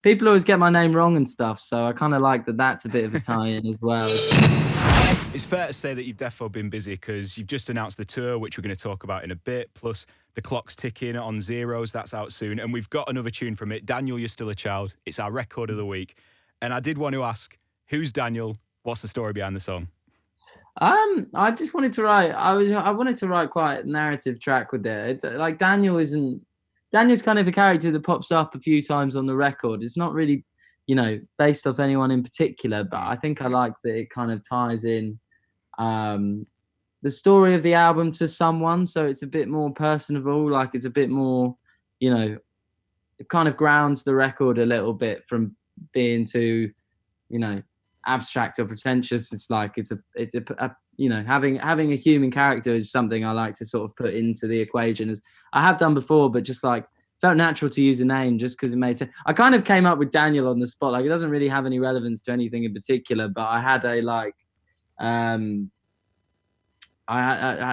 people always get my name wrong and stuff, so I kind of like that. That's a bit of a tie-in as well. It's fair to say that you've defo been busy because you've just announced the tour, which we're going to talk about in a bit, plus the clock's ticking on Zeros, that's out soon, and we've got another tune from it, Daniel, You're Still a Child. It's our record of the week, and I did want to ask, who's Daniel? What's the story behind the song? I just wanted to write. I wanted to write quite a narrative track with it. Like Daniel's kind of a character that pops up a few times on the record. It's not really, based off anyone in particular, but I think I like that it kind of ties in the story of the album to someone, so it's a bit more personable. Like it's a bit more, it kind of grounds the record a little bit from being too, abstract or pretentious. It's like it's a having a human character is something I like to sort of put into the equation, as I have done before, but just like felt natural to use a name just because it made sense. I kind of came up with Daniel on the spot. Like it doesn't really have any relevance to anything in particular, but I had a like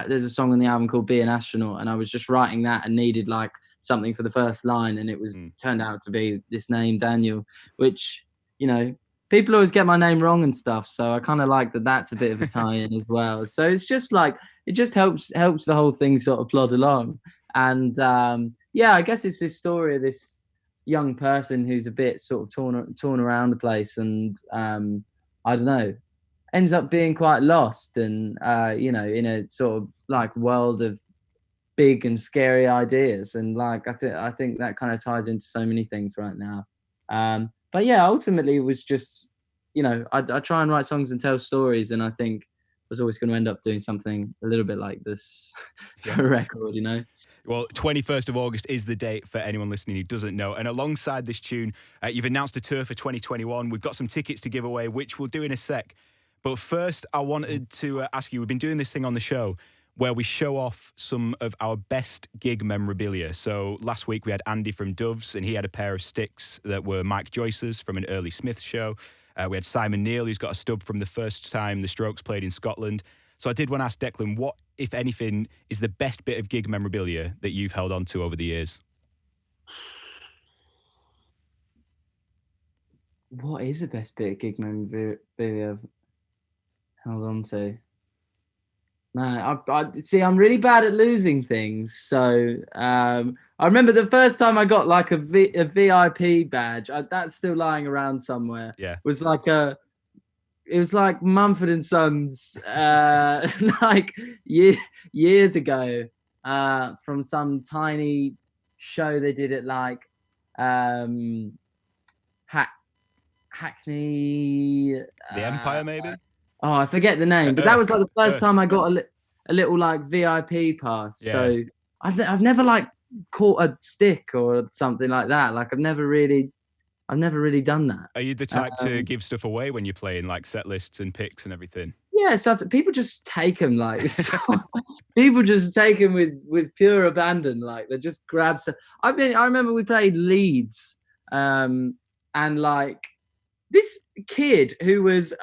there's a song on the album called Be an Astronaut, and I was just writing that and needed like something for the first line, and it was turned out to be this name Daniel, which people always get my name wrong and stuff, so I kind of like that. That's a bit of a tie-in as well. So it's just like it just helps the whole thing sort of plod along. And I guess it's this story of this young person who's a bit sort of torn around the place, and I don't know, ends up being quite lost, and in a sort of like world of big and scary ideas, and like I think that kind of ties into so many things right now. But yeah, ultimately it was just, I try and write songs and tell stories, and I think I was always going to end up doing something a little bit like this for a record, Well, 21st of August is the date for anyone listening who doesn't know. And alongside this tune, you've announced a tour for 2021. We've got some tickets to give away, which we'll do in a sec. But first, I wanted to ask you, we've been doing this thing on the show where we show off some of our best gig memorabilia. So last week we had Andy from Doves, and he had a pair of sticks that were Mike Joyce's from an early Smith show. We had Simon Neil, who's got a stub from the first time the Strokes played in Scotland. So I did want to ask Declan, what, if anything, is the best bit of gig memorabilia that you've held on to over the years? What is the best bit of gig memorabilia I've held on to? Man, I see. I'm really bad at losing things. So I remember the first time I got like a VIP badge. That's still lying around somewhere. Yeah, It was like Mumford and Sons, like years ago, from some tiny show they did at like Hackney. the Empire, maybe. Oh, I forget the name, but that was like the first time I got a little like VIP pass. Yeah. So I've never like caught a stick or something like that. Like I've never really done that. Are you the type to give stuff away when you're playing, like set lists and picks and everything? Yeah, so people just take them like people just take them with pure abandon. Like they just grab stuff. I remember we played Leeds, and like this kid who was,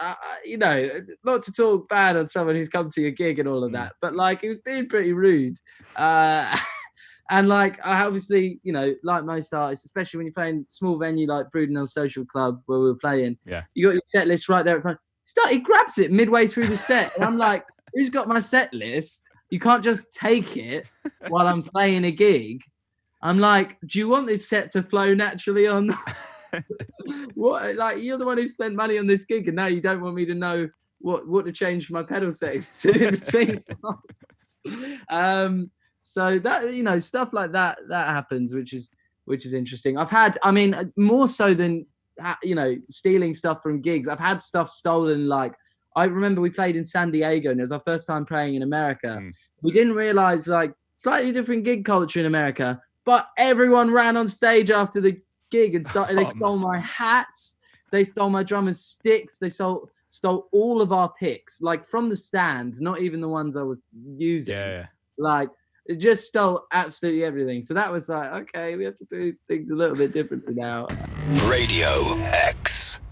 not to talk bad on someone who's come to your gig and all of that, but like he was being pretty rude. And like, I obviously, like most artists, especially when you're playing small venue like Brudenell Social Club where we were playing, you got your set list right there at front. He grabs it midway through the set, and I'm like, who's got my set list? You can't just take it while I'm playing a gig. I'm like, do you want this set to flow naturally on? What? Like, you're the one who spent money on this gig, and now you don't want me to know what to change my pedal settings to in between songs. So that, stuff like that happens, which is interesting. I've had, more so than, stealing stuff from gigs. I've had stuff stolen. Like, I remember we played in San Diego, and it was our first time playing in America. We didn't realize, like, slightly different gig culture in America, but everyone ran on stage after the gig and started. They stole my hats. They stole my drummer's sticks. They stole all of our picks, like from the stand, not even the ones I was using. Yeah. Like, it just stole absolutely everything. So that was like, okay, we have to do things a little bit differently now. Radio X.